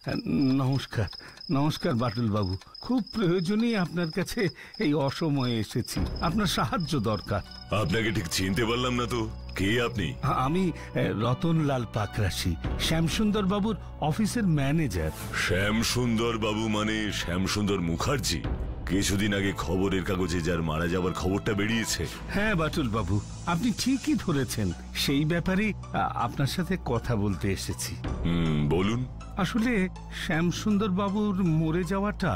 নমস্কার। নমস্কার বাটুল বাবু, খুব প্রয়োজনেই আপনার কাছে এই অসময়ে এসেছি। আপনার সাহায্য দরকার। আপনাকে ঠিক চিনতে পারলাম না তো, কে আপনি? আমি রতনলাল পাকরাশি, শ্যামসুন্দর বাবুর অফিসের ম্যানেজার। শ্যামসুন্দর বাবু মানে শ্যামসুন্দর মুখার্জি? কিছুদিন আগে খবরের কাগজে যার মারা যাবার খবরটা বেরিয়েছে। হ্যাঁ বাটুল বাবু, আপনি ঠিকই ধরেছেন। সেই ব্যাপারে আপনার সাথে কথা বলতে এসেছি। বলুন। আসলে শ্যামসুন্দর বাবুর মরে যাওয়াটা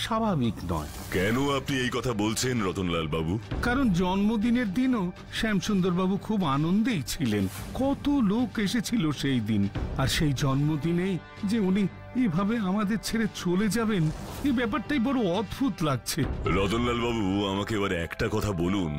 স্বাভাবিক নয়। কেন আপনি এই কথা বলছেন রতনলাল বাবু? কারণ জন্মদিনের দিনও শ্যামসুন্দর বাবু খুব আনন্দেই ছিলেন। কত লোক এসেছিল সেই দিন। আর সেই জন্মদিনেই যে উনি এভাবে আমাদের ছেড়ে চলে যাবেন, এই ব্যাপারটাই বড় অদ্ভুত লাগছে। রতনলাল বাবু, আমাকে এবার একটা কথা বলুন,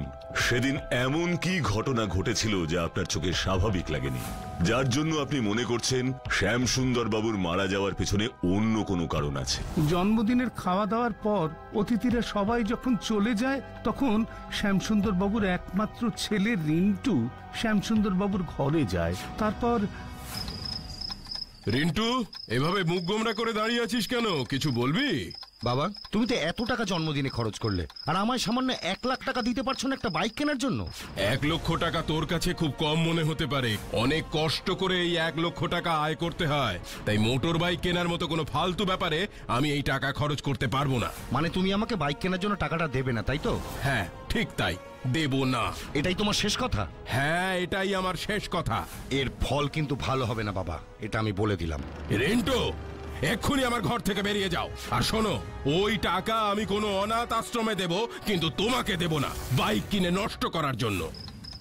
সেদিন এমন কি ঘটনা ঘটেছিল যা আপনার চোখে স্বাভাবিক লাগেনি, যার জন্য আপনি মনে করছেন শ্যামসুন্দর বাবুর মারা যাওয়ার পেছনে অন্য কোনো কারণ আছে? জন্মদিনের খাওয়া দাওয়ার পর অতিথিরা সবাই যখন চলে যায়, তখন শ্যামসুন্দর বাবুর একমাত্র ছেলে রিন্টু শ্যামসুন্দর বাবুর ঘরে যায়। তারপর রিন্টু, এভাবে মুখ গোমরা করে দাঁড়িয়ে আছিস কেন? কিছু বলবি? বাবা, তুমি তো এত টাকা জন্মদিনে খরচ করলে, আর আমায় সামান্য 1 লাখ টাকা দিতে পারছো না একটা বাইক কেনার জন্য? 1 লক্ষ টাকা তোর কাছে খুব কম মনে হতে পারে। অনেক কষ্ট করে এই 1 লক্ষ টাকা আয় করতে হয়। তাই মোটর বাইক কেনার মতো কোনো ফালতু ব্যাপারে আমি এই টাকা খরচ করতে পারবো না। মানে তুমি আমাকে বাইক কেনার জন্য টাকাটা দেবে না, তাই তো? হ্যাঁ, ঠিক তাই, দেব না। এটাই তোমার শেষ কথা? হ্যাঁ, এটাই আমার শেষ কথা। এর ফল কিন্তু ভালো হবে না বাবা, এটা আমি বলে দিলাম। রিন্টু, এক্ষুনি আমার ঘর থেকে বেরিয়ে যাও। আর শোনো, ওই টাকা আমি কোনো অনাথ আশ্রমে দেব, কিন্তু তোমাকে দেব না বাইক কিনে নষ্ট করার জন্য।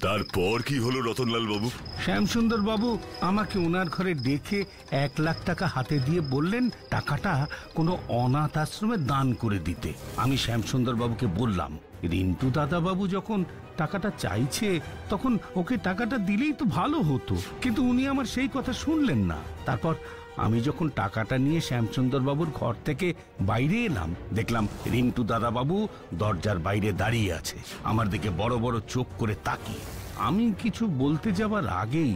তারপর কি হলো রতনলাল বাবু? শ্যামসুন্দর বাবু আমাকে ওনার ঘরে ডেকে 1 লাখ টাকা হাতে দিয়ে বললেন টাকাটা কোনো অনাথ আশ্রমে দান করে দিতে। আমি শ্যামসুন্দর বাবুকে বললাম, রিন্টু দাদা বাবু যখন টাকাটা চাইছে তখন ওকে টাকাটা দিলেই তো ভালো হতো, কিন্তু উনি আমার সেই কথা শুনলেন না। তারপর আমি যখন টাকাটা নিয়ে শ্যামসুন্দর বাবুর ঘর থেকে বাইরে এলাম, দেখলাম রিন্টু দাদা বাবু দরজার বাইরে দাঁড়িয়ে আছে, আমার দিকে বড় বড় চোখ করে তাকিয়ে। আমি কিছু বলতে যাবার আগেই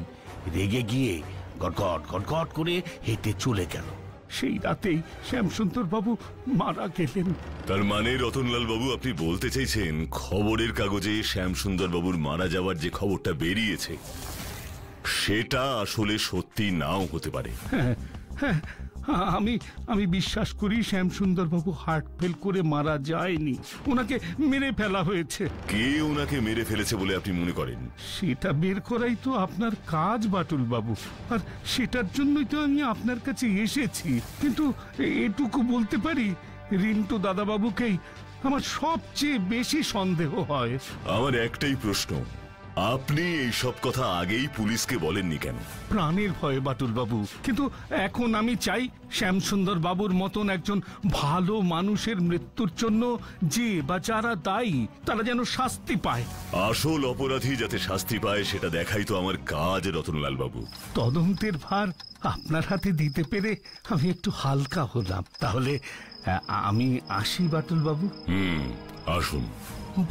রেগে গিয়ে গটগট গটগট করে হেঁটে চলে গেল। সেই রাতেই শ্যামসুন্দর বাবু মারা গেলেন। তার মানে রতনলাল বাবু, আপনি বলতে চাইছেন খবরের কাগজে শ্যামসুন্দর বাবুর মারা যাওয়ার যে খবরটা বেরিয়েছে সেটা আসলে সত্যি নাও হতে পারে? হ্যাঁ, হ্যাঁ, আমি বিশ্বাস করি শ্যামসুন্দর বাবু হার্ট ফেল করে মারা যায়নি, ওনাকে মেরে ফেলা হয়েছে। কে ওনাকে মেরে ফেলেছে বলে আপনি মনে করেন? সেটা বের করাই তো আপনার কাজ বাটুল বাবু, আর সেটার জন্যই তো আমি আপনার কাছে এসেছি। কিন্তু এটুকু বলতে পারি, রিন্টু দাদাবাবুকেই আমার সবচেয়ে বেশি সন্দেহ হয়। আমার একটাই প্রশ্ন, আপনি এই সব কথা আগেই পুলিশকে বলেননি কেন? প্রাণের ভয়ে বাটুল বাবু। কিন্তু এখন আমি চাই শ্যামসুন্দর বাবুর মতন একজন ভালো মানুষের মৃত্যুর জন্য যে বা যারা দায়ী তারা যেন শাস্তি পায়। আসল অপরাধী যাতে শাস্তি পায় সেটা দেখাই তো আমার কাজ রতনলাল বাবু। তদন্তের ভার আপনার হাতে দিতে পেরে আমি একটু হালকা হলাম। তাহলে আমি আসি বাটুল বাবু। আসুন।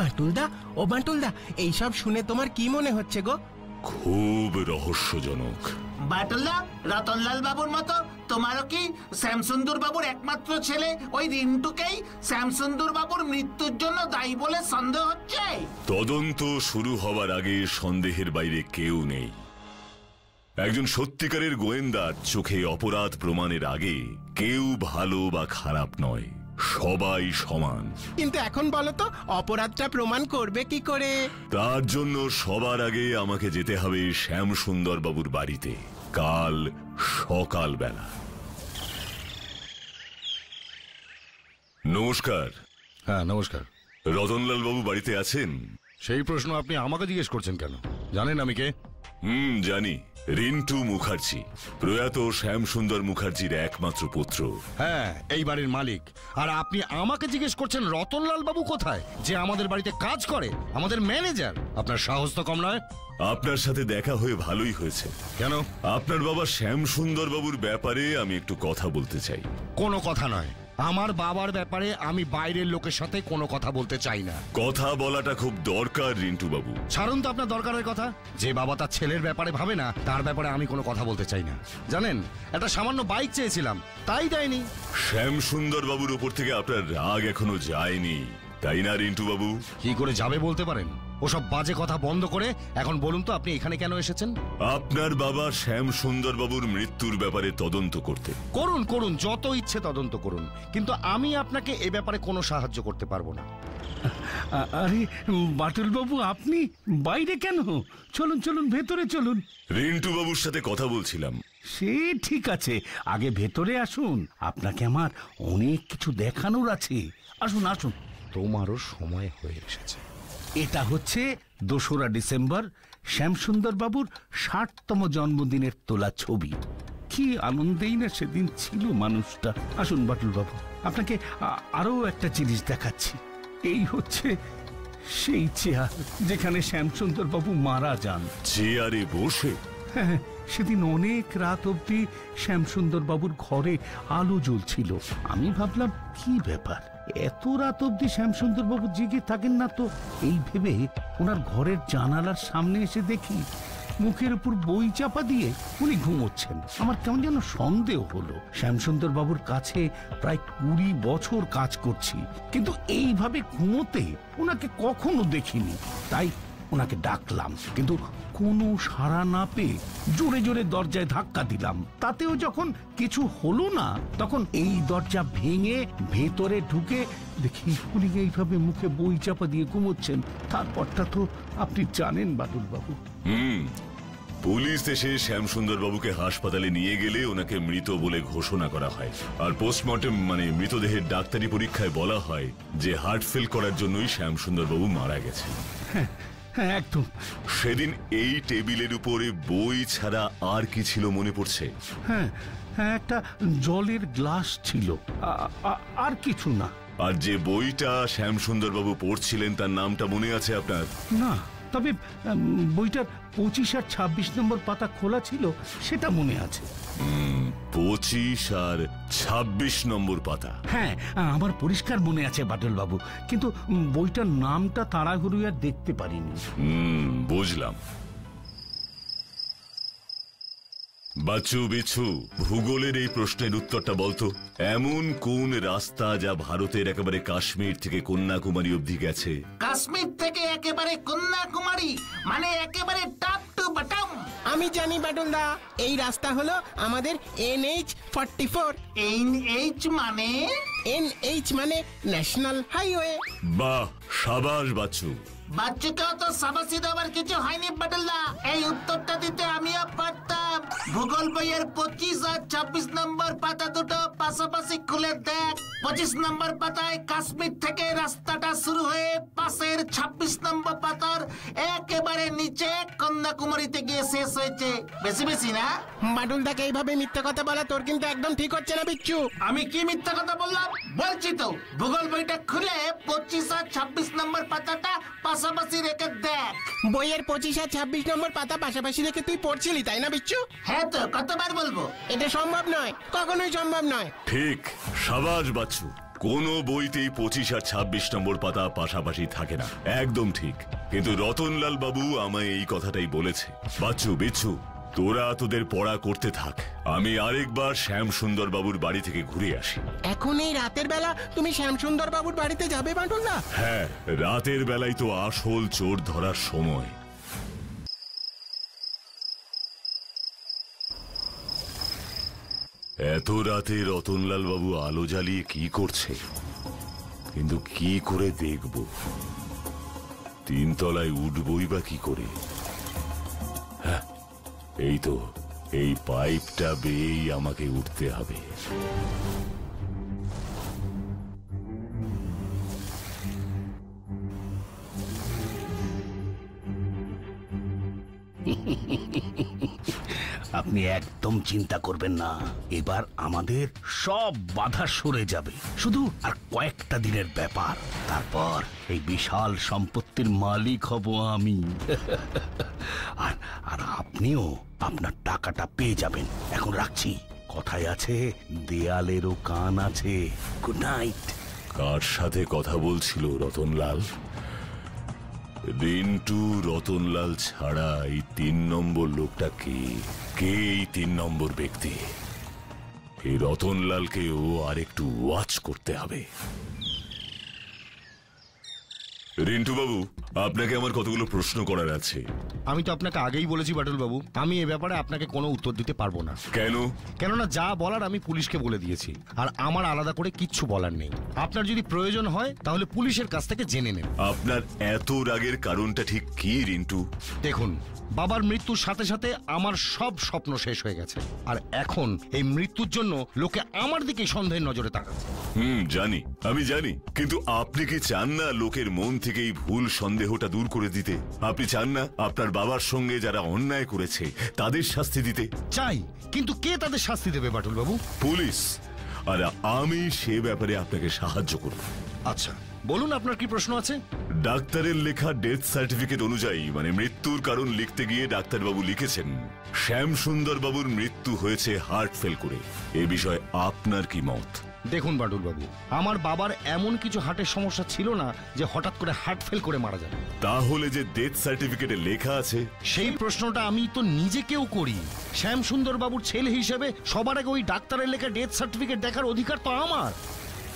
বাটুলদা, ও বাটুলদা, এইসব শুনে তোমার কি মনে হচ্ছে গো? খুব রহস্যজনক। বাটুলদা, রতনলাল বাবুর মতো তোমারও কি শ্যামসুন্দর বাবুর একমাত্র ছেলে ওই রিন্টুকেই শ্যামসুন্দর বাবুর মৃত্যুর জন্য দায়ী বলে সন্দেহ হচ্ছে? তদন্ত শুরু হবার আগে সন্দেহের বাইরে কেউ নেই। একজন সত্যিকারের গোয়েন্দার চোখে অপরাধ প্রমাণের আগে কেউ ভালো বা খারাপ নয়, সবাই সমান। কিন্তু এখন বলো তো, অপরাধটা প্রমাণ করবে কি করে? তার জন্য সবার আগে আমাকে যেতে হবে শ্যামসুন্দর বাবুর বাড়িতে, কাল সকালবেলা। নমস্কার। হ্যাঁ, নমস্কার। রতনলাল বাবু বাড়িতে আছেন? সেই প্রশ্ন আপনি আমাকে জিজ্ঞেস করছেন কেন? জানেন আমি কে? জানি, রিন্টু মুখার্জি, প্রয়াত শ্যামসুন্দর মুখার্জির একমাত্র পুত্র। হ্যাঁ, এই বাড়ির মালিক। আর আপনি আমাকে জিজ্ঞেস করছেন রতনলাল বাবু কোথায়, যে আমাদের বাড়িতে কাজ করে, আমাদের ম্যানেজার। আপনার সাহস তো কম নয়। আপনার সাথে দেখা হয়ে ভালোই হয়েছে। কেন? আপনার বাবা শ্যামসুন্দর বাবুর ব্যাপারে আমি একটু কথা বলতে চাই। কোনো কথা নয়, আমার বাবার ব্যাপারে আমি বাইরের লোকের সাথে কোনো কথা বলতে চাই না। কথা বলাটা খুব দরকার রিন্টু বাবু। ছাড়ুন তো আপনার দরকারের কথা। যে বাবা তার ছেলের ব্যাপারে ভাবে না, তার ব্যাপারে আমি কোনো কথা বলতে চাই না। জানেন, একটা সামান্য বাইক চেয়েছিলাম, তাই দেয়নি। শ্যামসুন্দর বাবুর উপর থেকে আপনার রাগ এখনো যায়নি, তাই না রিন্টু বাবু? কি করে যাবে বলতে পারেন? ওসব বাজে কথা বন্ধ করে এখন বলুন তো আপনি এখানে কেন এসেছেন? আপনার বাবা শ্যামসুন্দর বাবুর মৃত্যুর ব্যাপারে তদন্ত করতে। করুন করুন, যত ইচ্ছে তদন্ত করুন, কিন্তু আমি আপনাকে এ ব্যাপারে কোনো সাহায্য করতে পারবো না। আরে বাটুল বাবু, আপনি বাইরে কেন? চলুন চলুন, ভেতরে চলুন। রিন্টু বাবুর সাথে কথা বলছিলাম। সে ঠিক আছে, আগে ভেতরে আসুন, আপনাকে আমার অনেক কিছু দেখানোর আছে। আসুন আসুন। তোমারও সময় হয়ে এসেছে। এটা হচ্ছে 2রা ডিসেম্বর শ্যামসুন্দর বাবুর 60তম জন্মদিনের তোলা ছবি। কি আনন্দেই না সেদিন ছিল মানুষটা। আসুন বাটুল বাবু, আপনাকে আরো একটা জিনিস দেখাচ্ছি। এই হচ্ছে সেই চেয়ার যেখানে শ্যামসুন্দর বাবু মারা যান। চেয়ারে বসে? হ্যাঁ, সেদিন অনেক রাত অব্দি শ্যামসুন্দর বাবুর ঘরে আলো জ্বলছিল। আমি ভাবলাম কি ব্যাপার, এত রাত অব্দি শ্যামসুন্দর বাবু জেগে থাকেন না তো। এই ভেবে ওনার ঘরের জানালার সামনে এসে দেখি মুখের উপর বই চাপা দিয়ে উনি ঘুমোচ্ছেন। আমার কেমন যেন সন্দেহ হলো। শ্যামসুন্দর বাবুর কাছে প্রায় 20 বছর কাজ করছি, কিন্তু এইভাবে ঘুমোতে ওনাকে কখনো দেখিনি। তাই ওনাকে ডাকলাম, কিন্তু কোনো সাড়া না পেয়ে জোরে জোরে দরজায় ধাক্কা দিলাম। তাতেও যখন কিছু হলো না, তখন এই দরজা ভেঙে ভেতরে ঢুকে দেখি উনি এইভাবে মুখে বই চাপা দিয়ে ঘুমোচ্ছেন। তারপরটা তো আপনি জানেন বাদুল বাবু। পুলিশ এসে শ্যামসুন্দর বাবুকে হাসপাতালে নিয়ে গেলে ওনাকে মৃত বলে ঘোষণা করা হয়, আর পোস্টমর্টেম মানে মৃতদেহের ডাক্তারি পরীক্ষায় বলা হয় যে হার্ট ফেল করার জন্যই শ্যামসুন্দর বাবু মারা গেছেন। হ্যাঁ একদম। সেদিন এই টেবিলের উপরে বই ছাড়া আর কি ছিল মনে পড়ছে? হ্যাঁ হ্যাঁ, একটা জলের গ্লাস ছিল, আর কিছু না। আর যে বইটা শ্যামসুন্দর বাবু পড়ছিলেন তার নামটা মনে আছে আপনার? না, তবে বইটার 25 আর 26 নম্বর পাতা খোলা ছিল, সেটা মনে আছে। 25 আর 26 নম্বর পাতা? হ্যাঁ, আমার পরিষ্কার মনে আছে বাদল বাবু, কিন্তু বইটার নামটা তাড়াহুড়ো আর দেখতে পারিনি। বুঝলাম। বাচ্চু বিচ্ছু, ভূগোলের এই প্রশ্নের উত্তরটা বলতো। এমন কোন রাস্তা যা ভারতের একেবারে কাশ্মীর থেকে কন্যাকুমারী অবধি গেছে? কাশ্মীর থেকে একেবারে কন্যাকুমারী, মানে একেবারে টপ টু বটম। আমি জানি বাটুলদা, এই রাস্তা হলো আমাদের NH-44। NH মানে? NH মানে ন্যাশনাল হাইওয়ে। বাহ, সাবাস বাচ্চু। বাচ্চাকেও তো সাবাসি দেওয়ার কিছু হয়নি বাটুলদা। এই উত্তরটা দিতে আমিও পারতাম। ভূগোল বইয়ের 25 আর 26 নম্বর পাতা দুটো পাশাপাশি খুলে দেখ। 25 নম্বর পাতায় কাশ্মীর থেকে রাস্তাটা শুরু হয়ে পাশের 26 নম্বর পাতার একেবারে নিচে কন্যাকুমারীতে গিয়ে শেষ হয়েছে। বেশি বেশি না? বাটুলদাকে এইভাবে মিথ্যা কথা বলা তোর কিন্তু একদম ঠিক হচ্ছে না বিচ্ছু। আমি কি মিথ্যা কথা বললাম? বলছি তো, ভূগোল বইটা খুলে 25 আর 26 নম্বর পাতাটা পাশাপাশি রেখে দেখ। বইয়ের 25 আর 26 নম্বর পাতা পাশাপাশি রেখে তুই পড়ছিলি, তাই না বিচ্ছু? হ্যাঁ তো, কতবার বলবো? এটা সম্ভব নয়, কখনোই সম্ভব নয়। ঠিক, সাবাস বাচ্চু। কোন বইতেই 25 আর 26 নম্বর পাতা পাশাপাশি থাকে না, একদম ঠিক। কিন্তু রতনলাল বাবু আমায় এই কথাটাই বলেছে। বাচ্চু বিচ্ছু, তোরা তোদের পড়া করতে থাক, আমি আরেকবার শ্যামসুন্দর বাবুর বাড়ি থেকে ঘুরে আসি। এখন এই রাতের বেলা তুমি শ্যামসুন্দর বাবুর বাড়িতে যাবে বাটুলদা? হ্যাঁ, রাতের বেলায় তো আসল চোর ধরার সময়। এত রাতে রতনলাল বাবু আলো জ্বালিয়ে কি করছে, কিন্তু কি করে দেখব? 3 তলায় উঠবই বা কি করে? হ্যাঁ, এই তো, এই পাইপটা বেয়েই আমাকে উঠতে হবে। আপনি একদম চিন্তা করবেন না, এবার আমাদের সব বাধা সরে যাবে। শুধু আর কয়েকটা দিনের ব্যাপার, তারপর এই বিশাল সম্পত্তির মালিক হব আমি। আর আপনিও আপনার টাকাটা পেয়ে যাবেন। এখন রাখছি, কথায় আছে, দেয়ালেরও কান আছে। Good night. কার সাথে কথা বলছিল রতনলাল? রিন্টু রতনলাল ছাড়া এই 3 নম্বর লোকটা কে? কে এই 3 নম্বর ব্যক্তি? এই রতনলালকেও আরেকটু ওয়াচ করতে হবে। রিন্টু বাবু, আপনাকে আমার কতগুলো প্রশ্ন করার আছে। আমি তো আপনাকে আগেই বলেছি বাটুল বাবু, আমি এ ব্যাপারে আপনাকে কোনো উত্তর দিতে পারবো না। কেন? কেননা যা বলার আমি পুলিশকে বলে দিয়েছি, আর আমার আলাদা করে কিচ্ছু বলার নেই। আপনার যদি প্রয়োজন হয় তাহলে পুলিশের কাছ থেকে জেনে নেন। আপনার এত রাগের কারণটা ঠিক কি রিন্টু? দেখুন, বাবার মৃত্যুর সাথে সাথে আমার সব স্বপ্ন শেষ হয়ে গেছে, আর এখন এই মৃত্যুর জন্য লোকে আমার দিকে সন্দেহের নজরে তাকাচ্ছে। জানি, আমি জানি, কিন্তু আপনি কি চান না লোকের মন থেকে এই ভুল সন্দেহটা দূর করে দিতে? আপনি চান না আপনার বাবার সঙ্গে যারা অন্যায় করেছে তাদের শাস্তি দিতে? চাই, কিন্তু কে তাদের শাস্তি দেবে বাটুল বাবু? পুলিশ। আর আমি সে ব্যাপারে আপনাকে সাহায্য করব। আচ্ছা, বলুন আপনার কি প্রশ্ন আছে? ডাক্তারের লেখা ডেথ সার্টিফিকেট অনুযায়ী, মানে মৃত্যুর কারণ লিখতে গিয়ে ডাক্তারবাবু লিখেছেন শ্যামসুন্দর বাবুর মৃত্যু হয়েছে হার্ট ফেল করে। এ বিষয়ে আপনার কি মত? দেখুন বাটুল বাবু, আমার বাবার এমন কিছু হার্টের সমস্যা ছিল না যে হঠাৎ করে হার্ট ফেল করে মারা যাবে। তাহলে যে ডেথ সার্টিফিকেটে লেখা আছে, সেই প্রশ্নটা আমি তো নিজেকেও করি। শ্যামসুন্দর বাবুর ছেলে হিসেবে সবার আগে ওই ডাক্তারের লেখা ডেথ সার্টিফিকেট দেখার অধিকার তো আমার,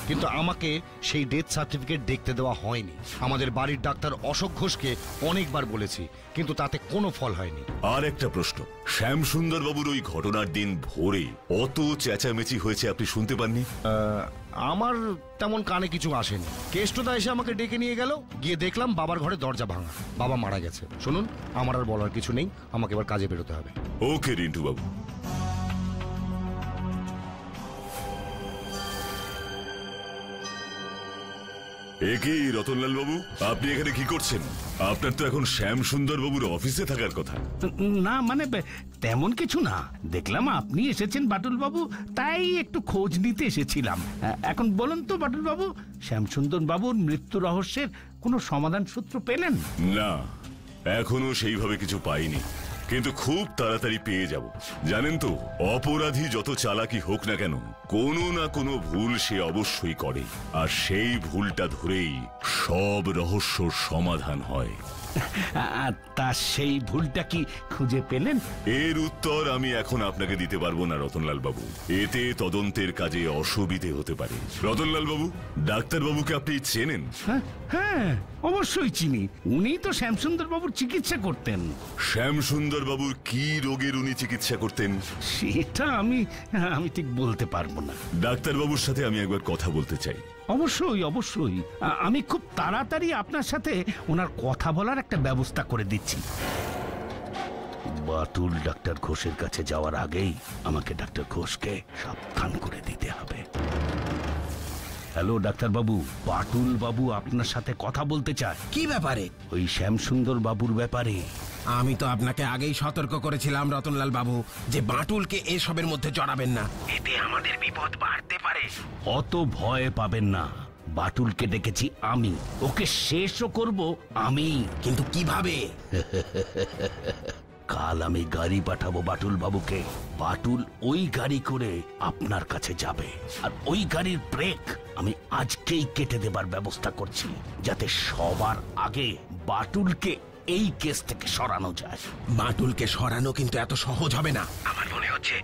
কিন্তু আমাকে সেই ডেথ সার্টিফিকেট দেখতে দেওয়া হয়নি। আমাদের বাড়ির ডাক্তার অশোক ঘোষকে অনেকবার বলেছি, কিন্তু তাতে কোনো ফল হয়নি। আর একটা প্রশ্ন, শ্যামসুন্দর বাবুর ওই ঘটনার দিন ভোরে অত চেঁচামেচি হয়েছে আপনি শুনতে পাননি? আমার তেমন কানে কিছু আসেনি। কেষ্টদা এসে আমাকে ডেকে নিয়ে গেল, গিয়ে দেখলাম বাবার ঘরে দরজা ভাঙা, বাবা মারা গেছে। শুনুন, আমার আর বলার কিছু নেই, আমাকে এবার কাজে বেরোতে হবে। ওকে রিন্টু বাবু। একই রতনলাল বাবু, আপনি এখানে কি করছেন? আপনার তো এখন শ্যামসুন্দর বাবুর অফিসে থাকার কথা। না মানে তেমন কিছু না, দেখলাম আপনি এসেছেন বাটুল বাবু, তাই একটু খোঁজ নিতে এসেছিলাম। এখন বলুন তো বাটুল বাবু, শ্যামসুন্দর বাবুর মৃত্যু রহস্যের কোনো সমাধান সূত্র পেলেন? না, এখনো সেইভাবে কিছু পাইনি, কিন্তু খুব তাড়াতাড়ি পেয়ে যাব। জানেন তো, অপরাধী যত চালাকি হোক না কেন, কোনো না কোনো ভুল সে অবশ্যই করে, আর সেই ভুলটা ধরেই সব রহস্যর সমাধান হয়। তা সেই ভুলটা কি খুঁজে পেলেন? এর উত্তর আমি এখন আপনাকে দিতে পারবো না রতনলাল বাবু, এতে তদন্তের কাজে অসুবিধে হতে পারে। রতনলাল বাবু, ডাক্তার বাবুকে আপনি চেনেন? হ্যাঁ, অবশ্যই চিনি। উনি তো শ্যামসুন্দর বাবুর চিকিৎসা করতেন। শ্যামসুন্দর বাবুর কি রোগের উনি চিকিৎসা করতেন? সেটা আমি ঠিক বলতে পারবো না। ডাক্তার বাবুর সাথে আমি একবার কথা বলতে চাই। অবশ্যই অবশ্যই, আমি খুব তাড়াতাড়ি আপনার সাথে ওনার কথা বলার একটা ব্যবস্থা করে দিচ্ছি। বাটুল ডাক্তার ঘোষের কাছে যাওয়ার আগেই আমাকে ডাক্তার ঘোষকে সাবধান করে দিতে হবে। হ্যালো ডাক্তার বাবু, বাটুল বাবু আপনার সাথে কথা বলতে চায়। কি ব্যাপারে? ওই শ্যামসুন্দর বাবুর ব্যাপারে। আমি তো আপনাকে আগেই সতর্ক করেছিলাম রতনলাল বাবু, যে বাটুলকে এসবের মধ্যে জড়াবেন না, এতে আমাদের বিপদ বাড়তে পারে। অত ভয় পাবেন না, বাটুলকে ডেকেছি আমি, ওকে শেষও করব আমি। কিন্তু কিভাবে? কাল আমি গাড়ি পাঠাবো বাটুল বাবুকে, বাটুল ওই গাড়ি করে আপনার কাছে যাবে, আর ওই গাড়ির ব্রেক আমি আজকেই কেটে দেবার ব্যবস্থা করছি, যাতে সবার আগে বাটুলকে এই কেস থেকে সরানো যায়। বাটুলকে সরানো কিন্তু এত সহজ হবে না। আমার মনে হচ্ছে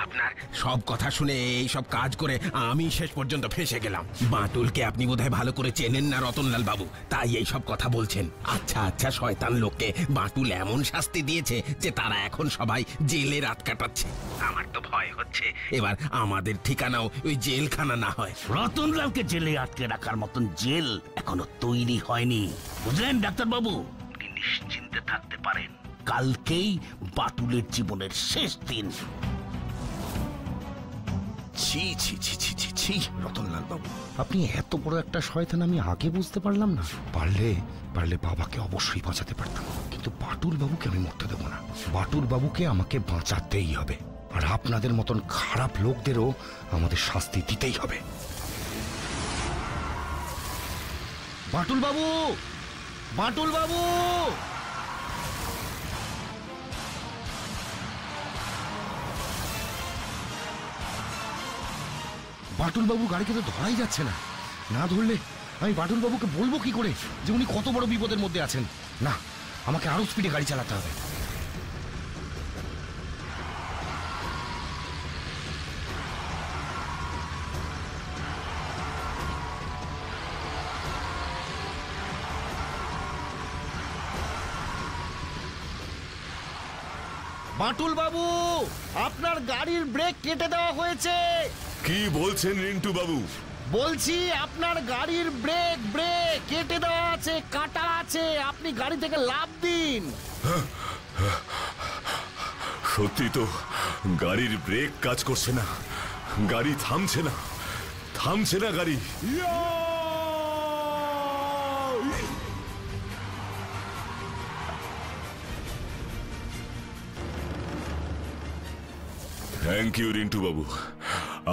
আপনার সব কথা শুনে এই সব কাজ করে আমি শেষ পর্যন্ত ফেঁসে গেলাম। বাটুলকে আপনি বোধহয় ভালো করে চেনেন না রতনলাল বাবু, তাই এই সব কথা বলছেন। আচ্ছা আচ্ছা, শয়তান লোককে বাটুল এমন শাস্তি দিয়েছে যে তারা এখন সবাই জেলে রাত কাটাচ্ছে। আমার তো ভয় হচ্ছে এবার আমাদের ঠিকানাও ওই জেলখানা না হয়। রতনলালকে জেলে আটকে রাখার মতন জেল এখনো তৈরি হয়নি, বুঝলেন ডাক্তার বাবু? নিশ্চিন্তে থাকতে পারেন, কালকেই বাটুলের জীবনের শেষ দিন। ছি ছি ছি ছি ছি ছি, রতনলাল বাবু, আপনি এত বড় একটা শয়তান আমি আগে বুঝতে পারলাম না। পারলে বাবাকে অবশ্যই বাঁচাতে পারতাম, কিন্তু বাটুল বাবুকে আমি মরতে দেবো না। বাটুল বাবুকে আমাকে বাঁচাতেই হবে, আর আপনাদের মতন খারাপ লোকদেরও আমাদের শাস্তি দিতেই হবে। বাটুল বাবু, বাটুল বাবু! বাটুল বাবু গাড়িকে তো ধরাই যাচ্ছে না। না ধরলে আমি বাটুল বাবুকে বলবো কি করে যে উনি কত বড় বিপদের মধ্যে আছেন? না, আমাকে আরো স্পিডে গাড়ি চালাতে হবে। বাটুল বাবু, আপনার গাড়ির ব্রেক কেটে দেওয়া হয়েছে। কি বলছেন রিন্টু বাবু? বলছি আপনার গাড়ির ব্রেক কেটে দেওয়া আছে, কাটা আছে। আপনি গাড়ি থেকে লাফ দিন। সত্যি তো গাড়ির ব্রেক কাজ করছে না, গাড়ি থামছে না গাড়ি। থ্যাংক ইউ রিন্টু বাবু,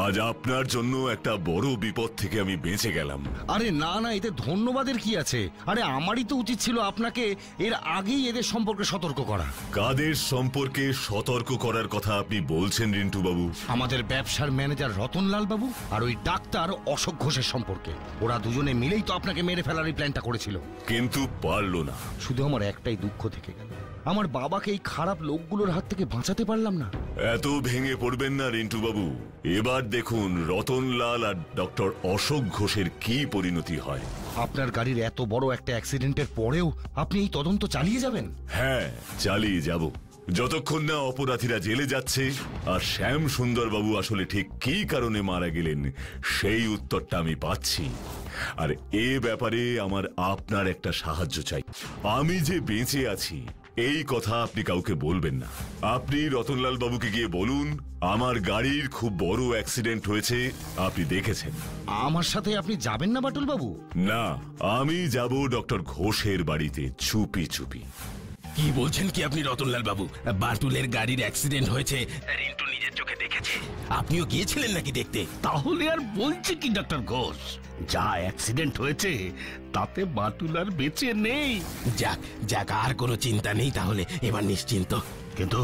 আজ আপনার জন্য একটা বড় বিপদ থেকে আমি বেঁচে গেলাম। আরে না না, এতে ধন্যবাদের কি আছে? আরে আমারই তো উচিত ছিল আপনাকে এর আগেই এদের সম্পর্কে সতর্ক করা। কাদের সম্পর্কে সতর্ক করার কথা আপনি বলছেন রিন্টু বাবু? আমাদের ব্যবসার ম্যানেজার রতনলাল বাবু আর ওই ডাক্তার অশোক ঘোষের সম্পর্কে। ওরা দুজনে মিলেই তো আপনাকে মেরে ফেলার এই প্ল্যানটা করেছিল, কিন্তু পারলো না। শুধু আমার একটাই দুঃখ থেকে গেল, আমার বাবাকে এই খারাপ লোকগুলোর হাত থেকে বাঁচাতে পারলাম না। এত ভেঙে পড়বেন না রিন্টু বাবু, এবার দেখুন রতনলাল আর ডক্টর অশোক ঘোষের কি পরিণতি হয়। আপনার গাড়ির এত বড় একটা অ্যাক্সিডেন্টের পরেও আপনি এই তদন্ত চালিয়ে যাবেন? হ্যাঁ, চালিয়ে যাব, যতক্ষণ না অপরাধীরা জেলে যাচ্ছে আর শ্যাম সুন্দর বাবু আসলে ঠিক কি কারণে মারা গেলেন সেই উত্তরটা আমি পাচ্ছি। আর এ ব্যাপারে আমার আপনার একটা সাহায্য চাই। আমি যে বেঁচে আছি এই কথা আপনি কাউকে বলবেন না। আপনি রতনলাল বাবুকে গিয়ে বলুন আমার গাড়ির খুব বড় অ্যাক্সিডেন্ট হয়েছে, আপনি দেখেছেন। আমার সাথে আপনি যাবেন না বাটুল বাবু? না, আমি যাব ডক্টর ঘোষের বাড়িতে চুপি চুপি। কি বলছেন কি আপনি রতনলাল বাবু? বাটুলের গাড়ির অ্যাক্সিডেন্ট হয়েছে, রিন্টু নিজের চোখে দেখেছে। আপনিও গিয়েছিলেন নাকি দেখতে? তাহলে আর বলছে কি ডক্টর ঘোষ, যা অ্যাক্সিডেন্ট হয়েছে তাতে বাটুল আর বেঁচে নেই। যাক আর কোনো চিন্তা নেই তাহলে, এবার নিশ্চিন্ত। কিন্তু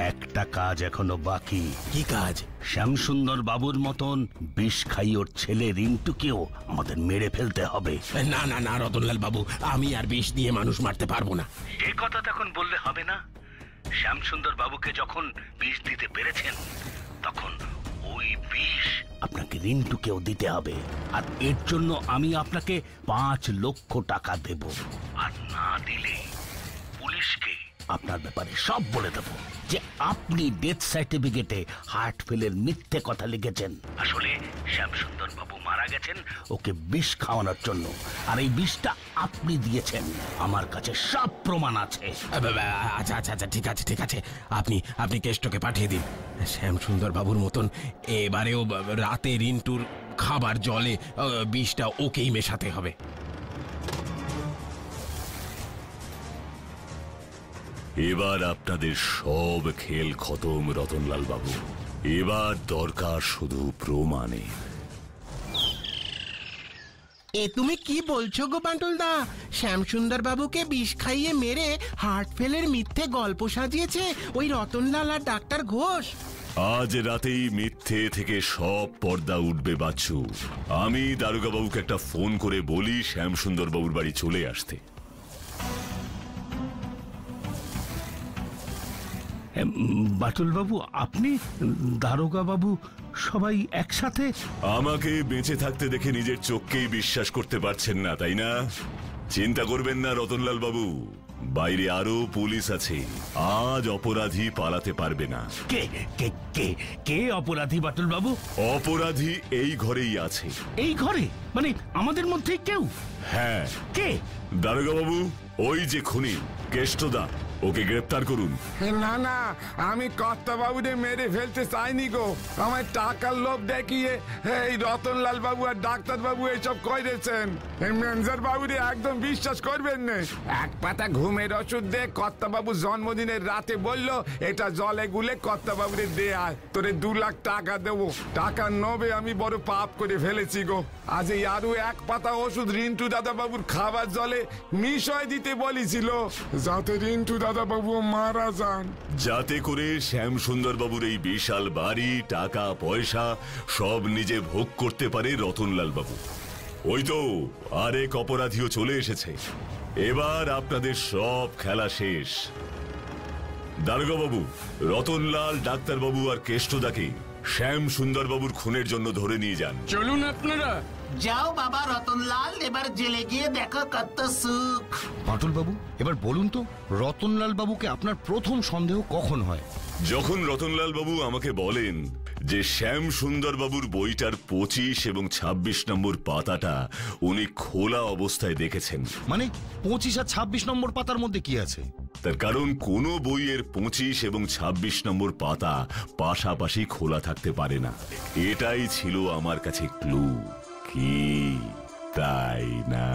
একটা কাজ এখনো বাকি। কি কাজ? শ্যামসুন্দর বাবুর মতন বিষ খাই ওর ছেলে রিন্টুকেও আমাদের মেরে ফেলতে হবে। না না না রতনলাল বাবু, আমি আর বিষ দিয়ে মানুষ মারতে পারবো না। এ কথা তখন বললে হবে না। শ্যামসুন্দর বাবুকে যখন বিষ দিতে পেরেছেন তখন ওই বিষ আপনাকে রিন্টুকেও দিতে হবে। আর এর জন্য আমি আপনাকে 5 লক্ষ টাকা দেব। আর না দিলে পুলিশকে আপনার ব্যাপারে সব বলে দেব যে আপনি ডেথ সার্টিফিকেটে হার্ট ফেলের মিথ্যে কথা লিখেছেন। আসলে শ্যামসুন্দর বাবু মারা গেছেন ওকে বিষ খাওয়ানোর জন্য, আর এই বিষটা আপনি দিয়েছেন। আমার কাছে সব প্রমাণ আছে। আচ্ছা আচ্ছা আচ্ছা, ঠিক আছে, আপনি কেষ্টকে পাঠিয়ে দিন। শ্যামসুন্দর বাবুর মতন এবারেও রাতে রিন্টুর খাবার জলে বিষটা ওকেই মেশাতে হবে। এবার আপনাদের সব খেল খতম রতনলাল বাবু, এবার দরকার শুধু প্রমাণের। এ তুমি কি বলছো গো বান্টুলদা? শ্যামসুন্দর বাবুকে বিষ খাইয়ে মেরে হার্ট ফেলের মিথ্যে গল্প সাজিয়েছে ওই রতনলাল আর ডাক্তার ঘোষ। আজ রাতেই মিথ্যে থেকে সব পর্দা উঠবে বাচ্চু। আমি দারোগা বাবুকে একটা ফোন করে বলি শ্যামসুন্দর বাবুর বাড়ি চলে আসতে। বাটুল বাবু, আপনি, দারোগা বাবু সবাই একসাথে? আমাকে বেঁচে থাকতে দেখে নিজের চোখকেই বিশ্বাস করতে পারছেন না, তাই না? চিন্তা করবেন না রতনলাল বাবু, বাইরে আরো পুলিশ আছে। আজ অপরাধী পালাতে পারবে না। কে কে কে কে অপরাধী বাটুল বাবু? অপরাধী এই ঘরেই আছে। এই ঘরে? মানে আমাদের মধ্যে কেউ? হ্যাঁ। কে? দারোগা বাবু, ওই যে খুনি কেষ্টদা, ওকে গ্রেপ্তার করুন। না না, আমি কর্তাবাবুরে মেরে ফেলতে চাইনি গো। আমার টাকার লোভ দেখিয়ে এই রতনলাল বাবু আর ডাক্তার বাবু এইসব করেছেন। এই ম্যানেজার বাবুরে একদম বিশ্বাস করবেন না। এক পাতা ঘুমের ওষুধ দে কর্তাবাবু জন্মদিনের রাতে বলল এটা জলে গুলে কর্তাবাবুরে দেয়, তোরে 2 লাখ টাকা দেবো। টাকা নবে আমি বড় পাপ করে ফেলেছি গো। আজ এই আরো এক পাতা ওষুধ রিন্টু দাদা বাবুর খাবার জলে মিশয় দিতে বলেছিল, যাতে রিন্টু দাদা বাবু মারা যান। যাতে করে শ্যামসুন্দর বাবুর এই বিশাল বাড়ি, টাকা পয়সা সব নিজে ভোগ করতে পারে রতনলাল বাবু। ওই তো আরেক অপরাধীও চলে এসেছে। এবার আপনাদের সব খেলা শেষ। দারোগা বাবু, রতনলাল, ডাক্তারবাবু আর কেষ্টদাকে শ্যামসুন্দর বাবুর খুনের জন্য ধরে নিয়ে যান। চলুন আপনারা। যাও বাবা রতনলাল, এবার জেলে গিয়ে দেখো কত সুখ। বাটুল বাবু, এবার বলুন তো রতনলাল বাবুকে আপনার প্রথম সন্দেহ কখন হয়? যখন রতনলাল বাবু আমাকে বলেন যে শ্যামসুন্দর বাবুর বইটার 25 এবং 26 নম্বর পাতাটা উনি খোলা অবস্থায় দেখেছেন। মানে 25 আর 26 নম্বর পাতার মধ্যে কি আছে? তার কারণ কোনো বইয়ের 25 এবং 26 নম্বর পাতা পাশাপাশি খোলা থাকতে পারে না। এটাই ছিল আমার কাছে ক্লু। কি তাই না?